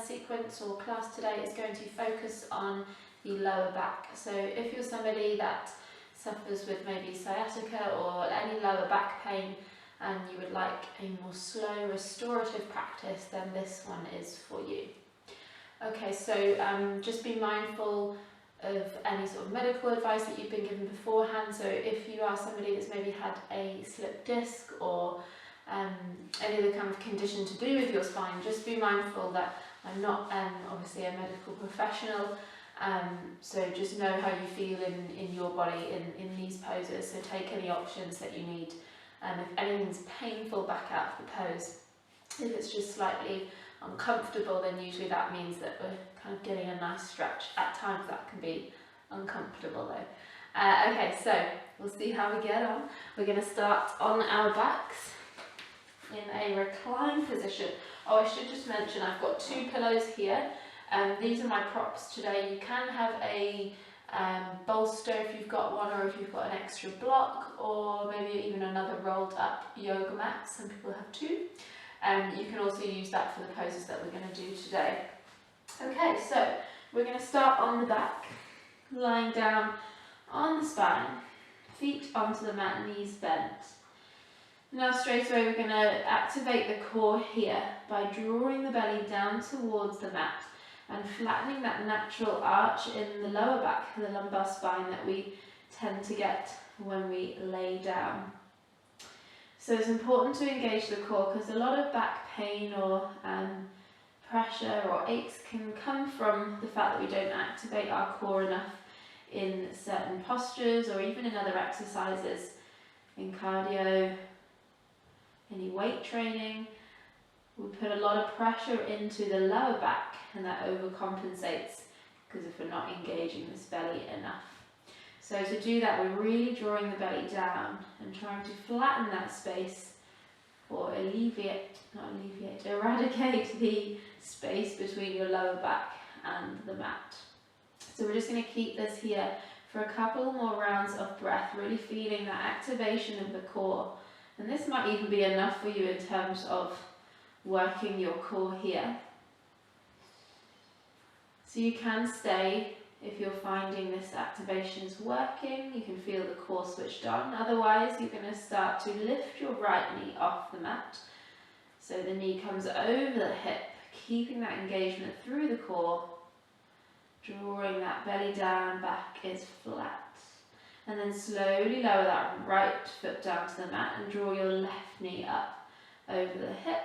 sequence or class today is going to focus on the lower back. So if you're somebody that suffers with maybe sciatica or any lower back pain and you would like a more slow restorative practice, then this one is for you. Okay, so just be mindful of any sort of medical advice that you've been given beforehand. So if you are somebody that's maybe had a slipped disc or any other kind of condition to do with your spine, just be mindful that I'm not obviously a medical professional, so just know how you feel in your body in these poses. So take any options that you need. If anything's painful, back out of the pose. If it's just slightly uncomfortable, then usually that means that we're kind of getting a nice stretch. At times that can be uncomfortable though. Okay, so we'll see how we get on. We're going to start on our backs in a reclined position. Oh, I should just mention I've got 2 pillows here. These are my props today. You can have a bolster if you've got one, or if you've got an extra block, or maybe even another rolled up yoga mat. Some people have 2. You can also use that for the poses that we're going to do today. Okay, so we're going to start on the back, lying down on the spine, feet onto the mat, knees bent. Now straight away we're going to activate the core here by drawing the belly down towards the mat and flattening that natural arch in the lower back, the lumbar spine, that we tend to get when we lay down. So it's important to engage the core because a lot of back pain or pressure or aches can come from the fact that we don't activate our core enough in certain postures or even in other exercises, in cardio, any weight training. We put a lot of pressure into the lower back and that overcompensates because if we're not engaging this belly enough. So to do that, we're really drawing the belly down and trying to flatten that space or eradicate the space between your lower back and the mat. So we're just going to keep this here for a couple more rounds of breath, really feeling that activation of the core. And this might even be enough for you in terms of working your core here. So you can stay if you're finding this activation is working. You can feel the core switched on. Otherwise, you're going to start to lift your right knee off the mat. So the knee comes over the hip, keeping that engagement through the core, drawing that belly down, back is flat. And then slowly lower that right foot down to the mat and draw your left knee up over the hip.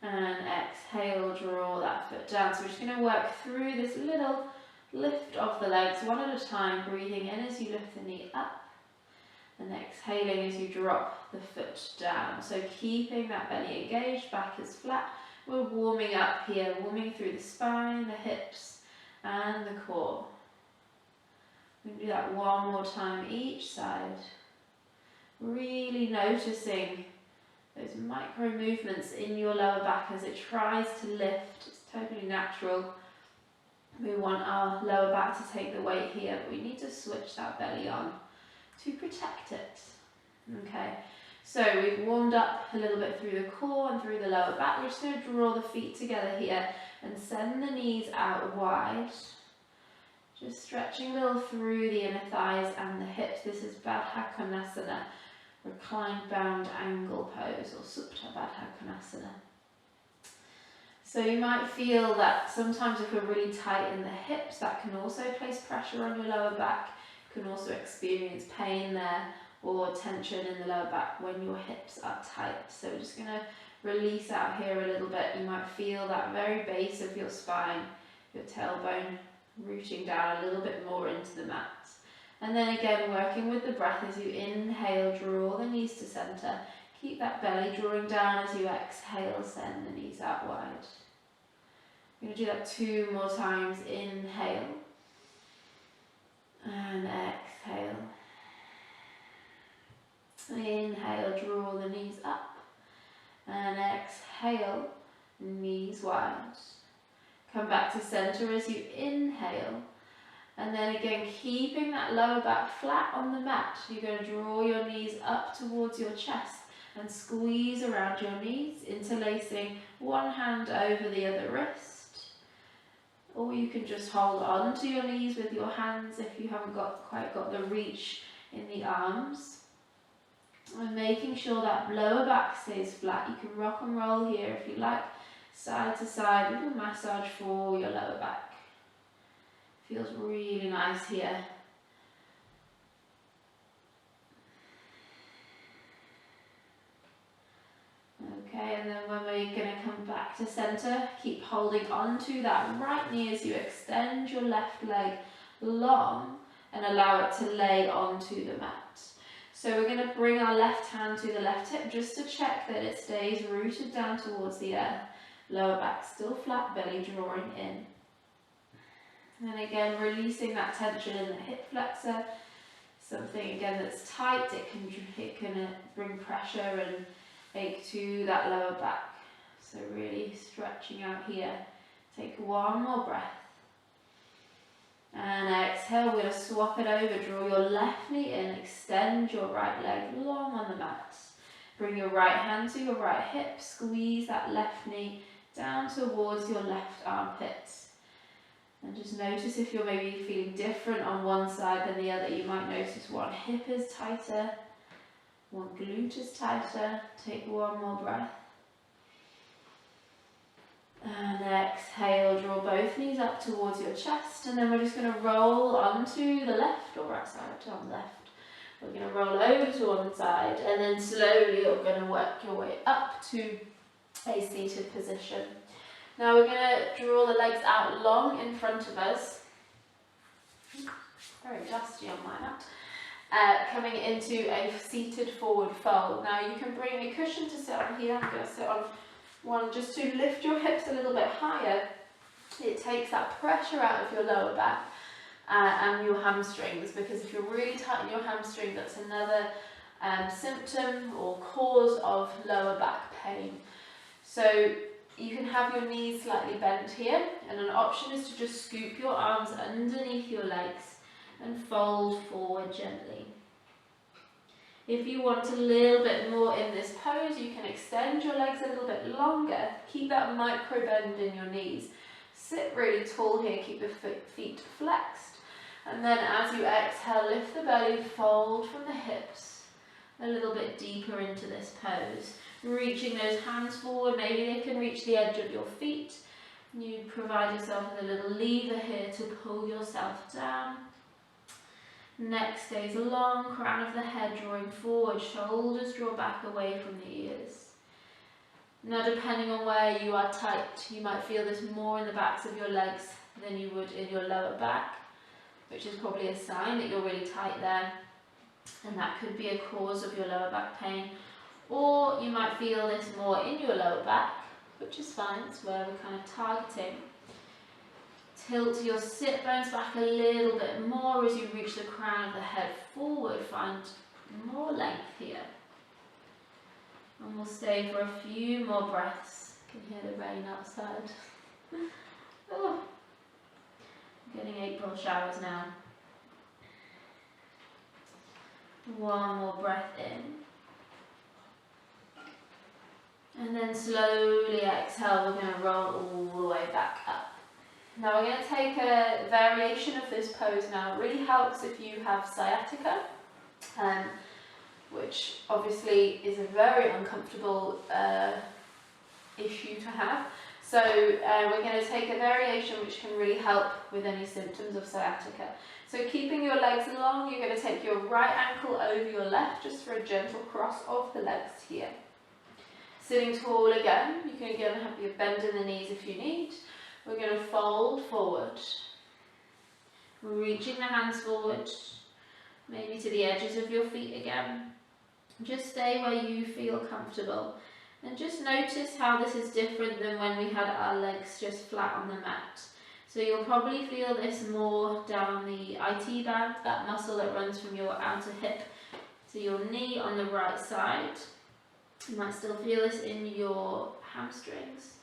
And exhale, draw that foot down. So we're just going to work through this little lift of the legs one at a time, breathing in as you lift the knee up and exhaling as you drop the foot down. So keeping that belly engaged, back is flat. We're warming up here, warming through the spine, the hips and the core. We can do that one more time each side. Really noticing those micro movements in your lower back as it tries to lift. It's totally natural. We want our lower back to take the weight here, but we need to switch that belly on to protect it. Okay, so we've warmed up a little bit through the core and through the lower back. We're just going to draw the feet together here and send the knees out wide. Just stretching a little through the inner thighs and the hips. This is Baddha Konasana, reclined bound angle pose, or Supta Baddha Konasana. So you might feel that sometimes if we're really tight in the hips, that can also place pressure on your lower back. You can also experience pain there or tension in the lower back when your hips are tight. So we're just going to release out here a little bit. You might feel that very base of your spine, your tailbone rooting down a little bit more into the mat. And then again, working with the breath as you inhale, draw the knees to center. Keep that belly drawing down as you exhale, send the knees out wide. We're going to do that 2 more times. Inhale and exhale. Inhale, draw the knees up, and exhale, knees wide. Come back to center as you inhale, and then again keeping that lower back flat on the mat. You're going to draw your knees up towards your chest and squeeze around your knees, interlacing one hand over the other wrist. Or you can just hold on to your knees with your hands if you haven't quite got the reach in the arms. And making sure that lower back stays flat. You can rock and roll here if you like, side to side, little massage for your lower back. Feels really nice here. Okay, and then when we're going to come back to centre, keep holding on to that right knee as you extend your left leg long and allow it to lay onto the mat. So we're going to bring our left hand to the left hip just to check that it stays rooted down towards the earth. Lower back still flat, belly drawing in. And again, releasing that tension in the hip flexor. Something again that's tight, it can bring pressure and ache to that lower back. So really stretching out here. Take one more breath. And exhale, we're going to swap it over. Draw your left knee in, extend your right leg long on the mat. Bring your right hand to your right hip, squeeze that left knee down towards your left armpit. And just notice if you're maybe feeling different on one side than the other. You might notice one hip is tighter, one glute is tighter. Take one more breath. And exhale, draw both knees up towards your chest, and then we're just going to roll onto the left or right side, on the left. We're going to roll over to one side, and then slowly you're going to work your way up to a seated position. Now we're going to draw the legs out long in front of us. Very dusty on my mat. Coming into a seated forward fold. Now you can bring a cushion to sit on here. I'm going to sit on one just to lift your hips a little bit higher. It takes that pressure out of your lower back and your hamstrings, because if you're really tight in your hamstring, that's another symptom or cause of lower back pain. So you can have your knees slightly bent here, and an option is to just scoop your arms underneath your legs and fold forward gently. If you want a little bit more in this pose, you can extend your legs a little bit longer. Keep that micro bend in your knees. Sit really tall here, keep the feet flexed. And then as you exhale, lift the belly, fold from the hips a little bit deeper into this pose. Reaching those hands forward, maybe they can reach the edge of your feet. You provide yourself with a little lever here to pull yourself down. Neck stays long, crown of the head drawing forward, shoulders draw back away from the ears. Now depending on where you are tight, you might feel this more in the backs of your legs than you would in your lower back, which is probably a sign that you're really tight there, and that could be a cause of your lower back pain. Or you might feel this more in your lower back, which is fine, it's where we're kind of targeting. Tilt your sit bones back a little bit more as you reach the crown of the head forward. Find more length here. And we'll stay for a few more breaths. You can hear the rain outside. Oh, I'm getting April showers now. One more breath in. And then slowly exhale, we're going to roll all the way back up. Now we're going to take a variation of this pose now. It really helps if you have sciatica, which obviously is a very uncomfortable issue to have. So we're going to take a variation which can really help with any symptoms of sciatica. So keeping your legs long, you're going to take your right ankle over your left just for a gentle cross of the legs here. Sitting tall again, you can again have your bend in the knees if you need. We're going to fold forward, reaching the hands forward, maybe to the edges of your feet again. Just stay where you feel comfortable, and just notice how this is different than when we had our legs just flat on the mat. So you'll probably feel this more down the IT band, that muscle that runs from your outer hip to your knee on the right side. You might still feel this in your hamstrings.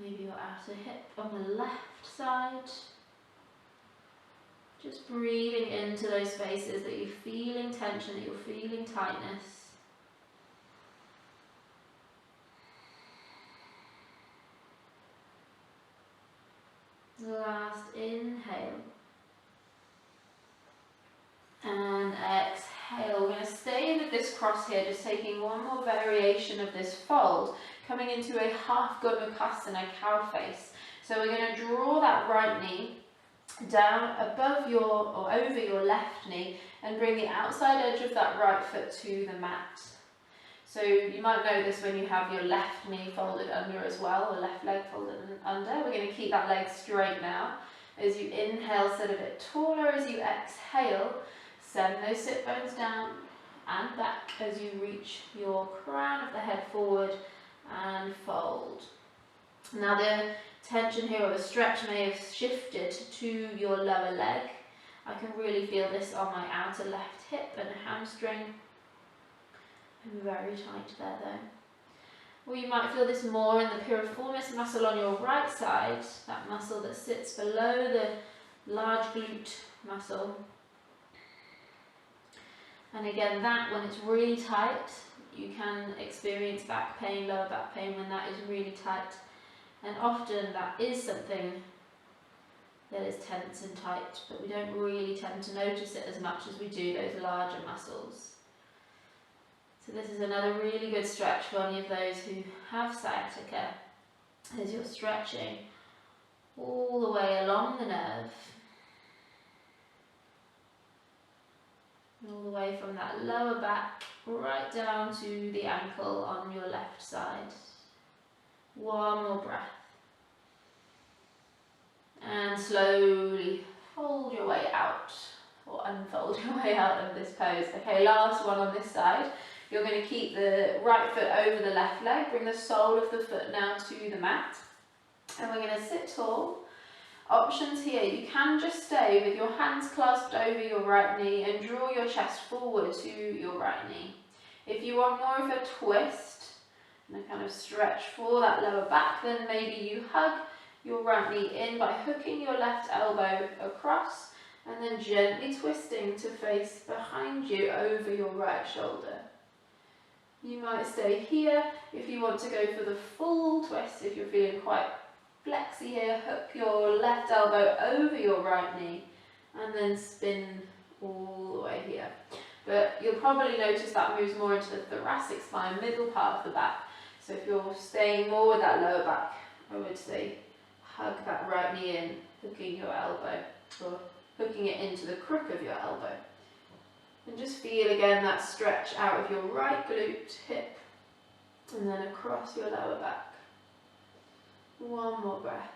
Maybe your outer hip on the left side. Just breathing into those spaces that you're feeling tension, that you're feeling tightness. Last inhale. And exhale. We're going to stay with this cross here, just taking one more variation of this fold, coming into a half Gomukhasana, cow face. So we're going to draw that right knee down above your or over your left knee and bring the outside edge of that right foot to the mat. So you might know this when you have your left knee folded under as well, or left leg folded under. We're going to keep that leg straight now. As you inhale, sit a bit taller. As you exhale, send those sit bones down and back as you reach your crown of the head forward and fold. Now the tension here, or the stretch, may have shifted to your lower leg. I can really feel this on my outer left hip and hamstring. I'm very tight there though. Or you might feel this more in the piriformis muscle on your right side, that muscle that sits below the large glute muscle. And again, that when it's really tight, you can experience back pain, lower back pain when that is really tight. And often that is something that is tense and tight, but we don't really tend to notice it as much as we do those larger muscles. So this is another really good stretch for any of those who have sciatica, as you're stretching all the way along the nerve, all the way from that lower back right down to the ankle on your left side. One more breath. And slowly fold your way out, or unfold your way out of this pose. Okay, last one on this side. You're going to keep the right foot over the left leg, bring the sole of the foot now to the mat. And we're going to sit tall. Options here, you can just stay with your hands clasped over your right knee and draw your chest forward to your right knee. If you want more of a twist, and a kind of stretch for that lower back, then maybe you hug your right knee in by hooking your left elbow across and then gently twisting to face behind you over your right shoulder. You might stay here if you want to go for the full twist. If you're feeling quite flexy here, hook your left elbow over your right knee and then spin all the way here. But you'll probably notice that moves more into the thoracic spine, middle part of the back. So if you're staying more with that lower back, I would say hug that right knee in, hooking your elbow, or hooking it into the crook of your elbow. And just feel again that stretch out of your right glute, hip, and then across your lower back. One more breath.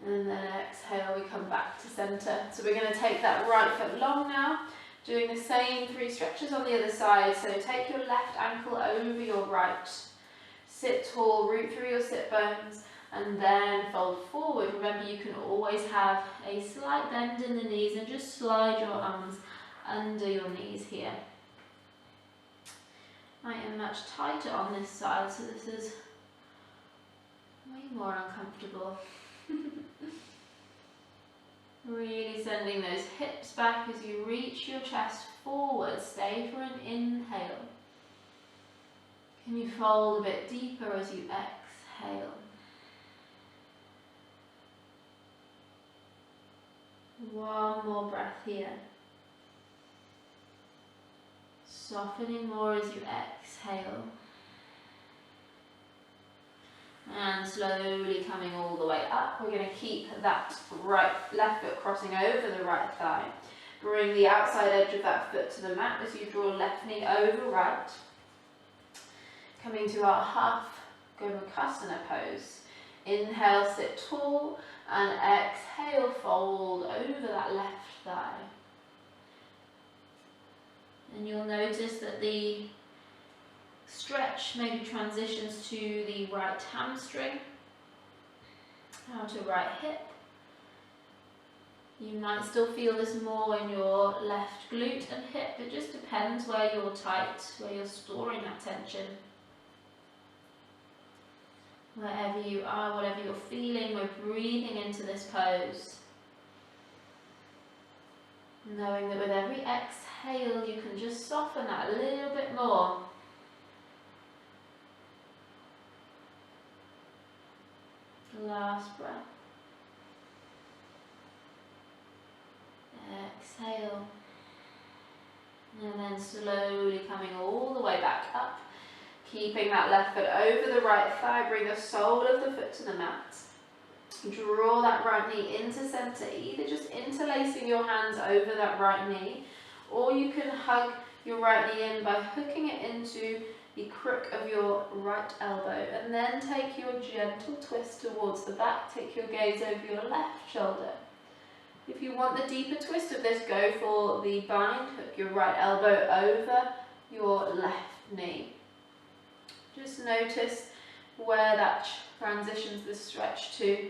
And then exhale, we come back to center. So we're going to take that right foot long now, doing the same 3 stretches on the other side. So take your left ankle over your right. Sit tall, root through your sit bones, and then fold forward. Remember, you can always have a slight bend in the knees and just slide your arms under your knees here. I am much tighter on this side, so this is way more uncomfortable. Really sending those hips back as you reach your chest forward. Stay for an inhale. Can you fold a bit deeper as you exhale? One more breath here. Softening more as you exhale. And slowly coming all the way up. We're going to keep that left foot crossing over the right thigh. Bring the outside edge of that foot to the mat as you draw left knee over right. Coming to our half Gomukhasana pose. Inhale, sit tall, and exhale, fold over that left thigh. And you'll notice that the stretch maybe transitions to the right hamstring, outer right hip. You might still feel this more in your left glute and hip. It just depends where you're tight, where you're storing that tension. Wherever you are, whatever you're feeling, we're breathing into this pose. Knowing that with every exhale you can just soften that a little bit more. Last breath. Exhale. And then slowly coming all the way back up. Keeping that left foot over the right thigh. Bring the sole of the foot to the mat. Draw that right knee into centre, either just interlacing your hands over that right knee, or you can hug your right knee in by hooking it into the crook of your right elbow, and then take your gentle twist towards the back. Take your gaze over your left shoulder. If you want the deeper twist of this, go for the bind. Hook your right elbow over your left knee. Just notice where that transitions the stretch to.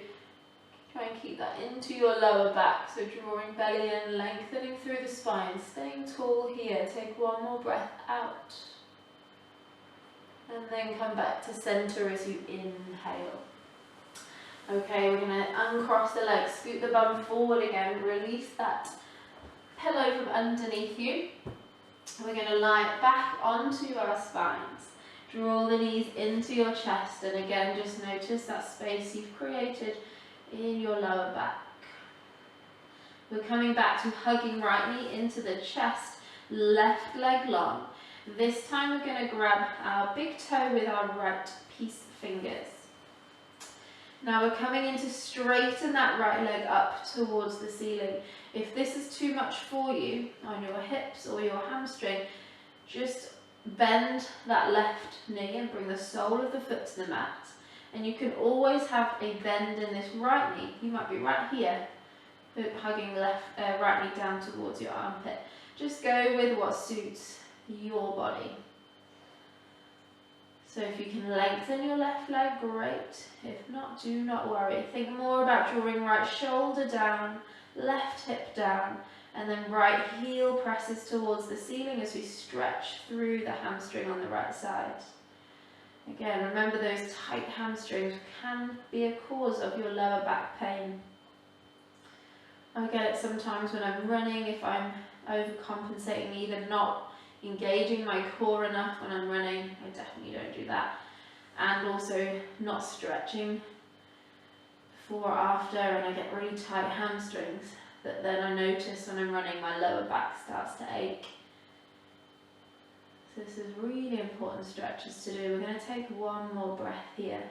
Try and keep that into your lower back, so drawing belly in, lengthening through the spine, staying tall here. Take one more breath out. And then come back to centre as you inhale. Okay, we're going to uncross the legs, scoot the bum forward again, release that pillow from underneath you. We're going to lie back onto our spines. Draw the knees into your chest, and again just notice that space you've created in your lower back. We're coming back to hugging right knee into the chest, left leg long. This time we're going to grab our big toe with our right peace fingers. Now we're coming in to straighten that right leg up towards the ceiling. If this is too much for you on your hips or your hamstring, just bend that left knee and bring the sole of the foot to the mat. And you can always have a bend in this right knee. You might be right here, hugging the right knee down towards your armpit. Just go with what suits your body. So if you can lengthen your left leg, great. If not, do not worry. Think more about drawing right shoulder down, left hip down, and then right heel presses towards the ceiling as we stretch through the hamstring on the right side. Again, remember those tight hamstrings can be a cause of your lower back pain. I get it sometimes when I'm running, if I'm overcompensating, either not engaging my core enough when I'm running, I definitely don't do that, and also not stretching before or after, and I get really tight hamstrings, that then I notice when I'm running my lower back starts to ache. So this is really important stretches to do. We're going to take one more breath here.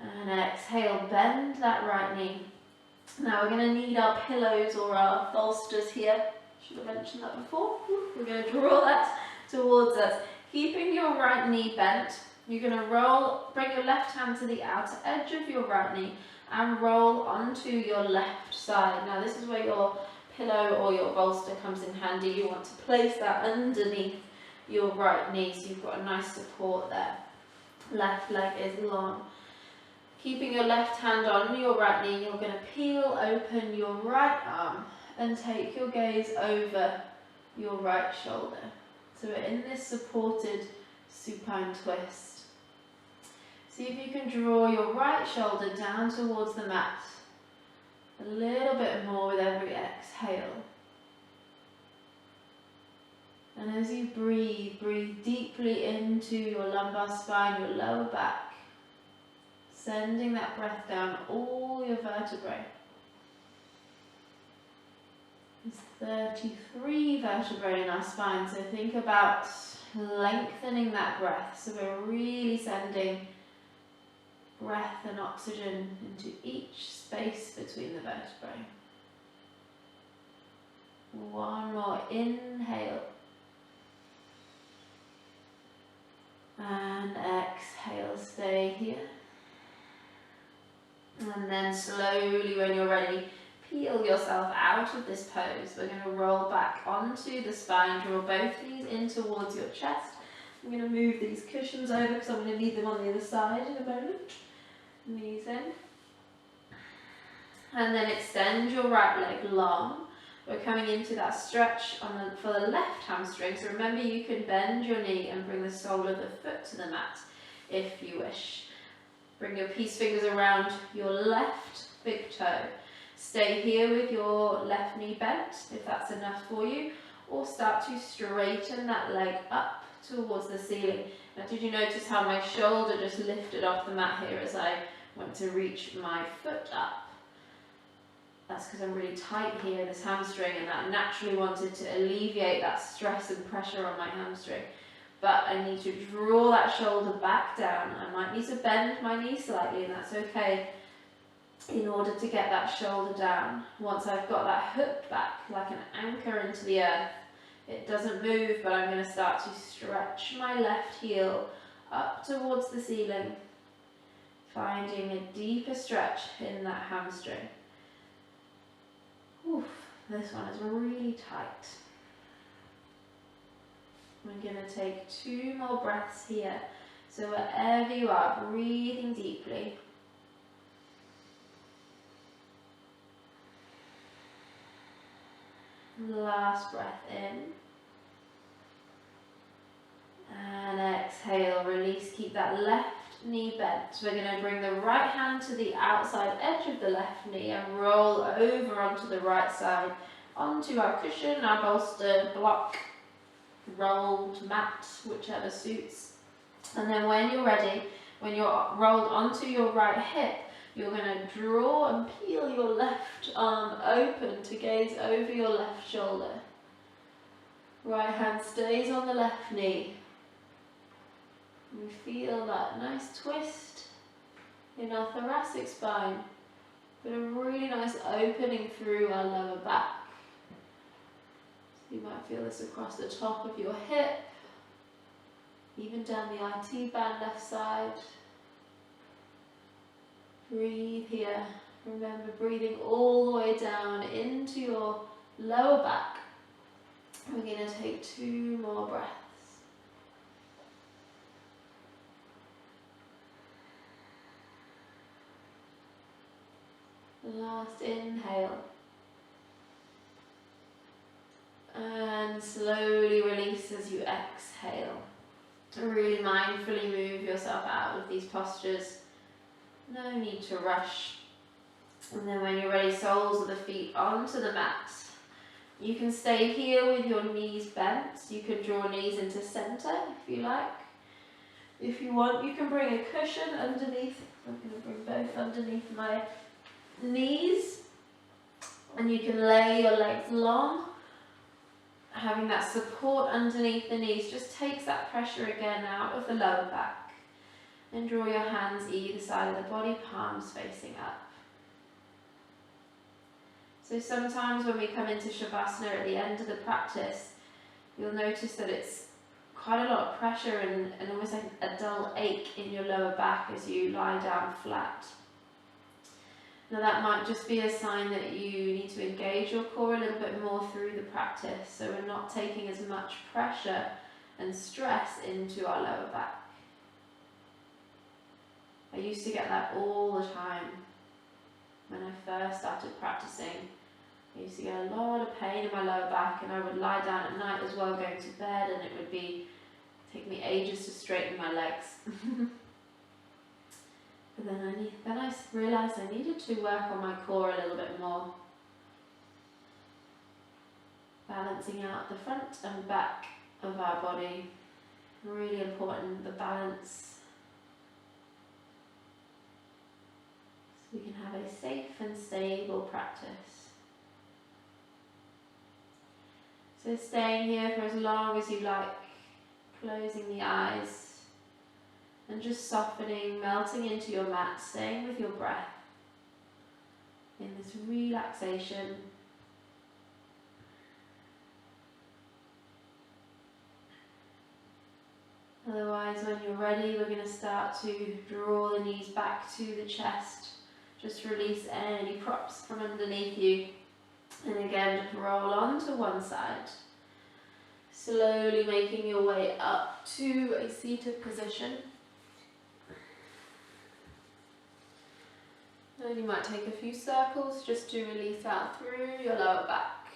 And exhale, bend that right knee. Now we're going to need our pillows or our bolsters here. Should have mentioned that before. We're going to draw that towards us. Keeping your right knee bent, you're going to roll, bring your left hand to the outer edge of your right knee and roll onto your left side. Now this is where your pillow or your bolster comes in handy. You want to place that underneath your right knee so you've got a nice support there. Left leg is long. Keeping your left hand on your right knee, you're going to peel open your right arm and take your gaze over your right shoulder. So we're in this supported supine twist. See if you can draw your right shoulder down towards the mat a little bit more with every exhale. And as you breathe, breathe deeply into your lumbar spine, your lower back, sending that breath down all your vertebrae. There's 33 vertebrae in our spine, so think about lengthening that breath. So we're really sending breath and oxygen into each space between the vertebrae. One more inhale. And exhale, stay here. And then slowly, when you're ready, peel yourself out of this pose. We're going to roll back onto the spine, draw both knees in towards your chest. I'm going to move these cushions over because I'm going to need them on the other side in a moment. Knees in. And then extend your right leg long. We're coming into that stretch for the left hamstring. So remember, you can bend your knee and bring the sole of the foot to the mat if you wish. Bring your peace fingers around your left big toe. Stay here with your left knee bent, if that's enough for you, or start to straighten that leg up towards the ceiling. Now, did you notice how my shoulder just lifted off the mat here as I went to reach my foot up? That's because I'm really tight here in this hamstring, and that naturally wanted to alleviate that stress and pressure on my hamstring. But I need to draw that shoulder back down. I might need to bend my knee slightly, and that's okay, in order to get that shoulder down. Once I've got that hooked back like an anchor into the earth, it doesn't move, but I'm going to start to stretch my left heel up towards the ceiling, finding a deeper stretch in that hamstring. Oof, this one is really tight. We're going to take 2 more breaths here. So wherever you are, breathing deeply. Last breath in. And exhale, release, keep that left knee bent. So we're going to bring the right hand to the outside edge of the left knee and roll over onto the right side, onto our cushion, our bolster, block, rolled mat, whichever suits. And then when you're ready, when you're rolled onto your right hip, you're going to draw and peel your left arm open to gaze over your left shoulder. Right hand stays on the left knee. We feel that nice twist in our thoracic spine, but a really nice opening through our lower back. So you might feel this across the top of your hip, even down the IT band left side. Breathe here. Remember, breathing all the way down into your lower back. We're going to take 2 more breaths. Last inhale. And slowly release as you exhale. Really mindfully move yourself out of these postures. No need to rush. And then when you're ready, soles of the feet onto the mat. You can stay here with your knees bent. You can draw knees into center if you like. If you want, you can bring a cushion underneath. I'm going to bring both underneath my knees. And you can lay your legs long. Having that support underneath the knees just takes that pressure again out of the lower back. And draw your hands either side of the body, palms facing up. So sometimes when we come into Shavasana at the end of the practice, you'll notice that it's quite a lot of pressure and almost like a dull ache in your lower back as you lie down flat. Now that might just be a sign that you need to engage your core a little bit more through the practice, so we're not taking as much pressure and stress into our lower back. I used to get that all the time when I first started practicing. I used to get a lot of pain in my lower back, and I would lie down at night as well going to bed, and it would take me ages to straighten my legs. But then I realised I needed to work on my core a little bit more. Balancing out the front and back of our body. Really important, the balance. So we can have a safe and stable practice. So staying here for as long as you like, closing the eyes. And just softening, melting into your mat, staying with your breath in this relaxation. Otherwise, when you're ready, we're going to start to draw the knees back to the chest. Just release any props from underneath you. And again, just roll onto one side. Slowly making your way up to a seated position. And you might take a few circles just to release out through your lower back.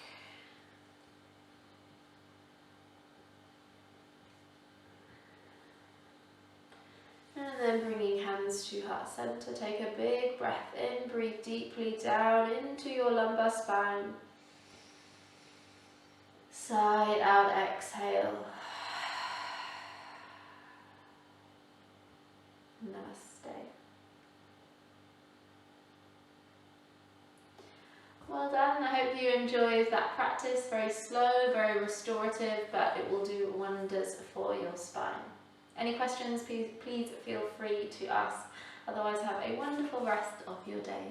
And then bringing hands hands to heart center. Take a big breath in, breathe deeply down into your lumbar spine. Side out, exhale. Namaste. Well done. I hope you enjoyed that practice. Very slow, very restorative, but it will do wonders for your spine. Any questions, please feel free to ask. Otherwise, have a wonderful rest of your day.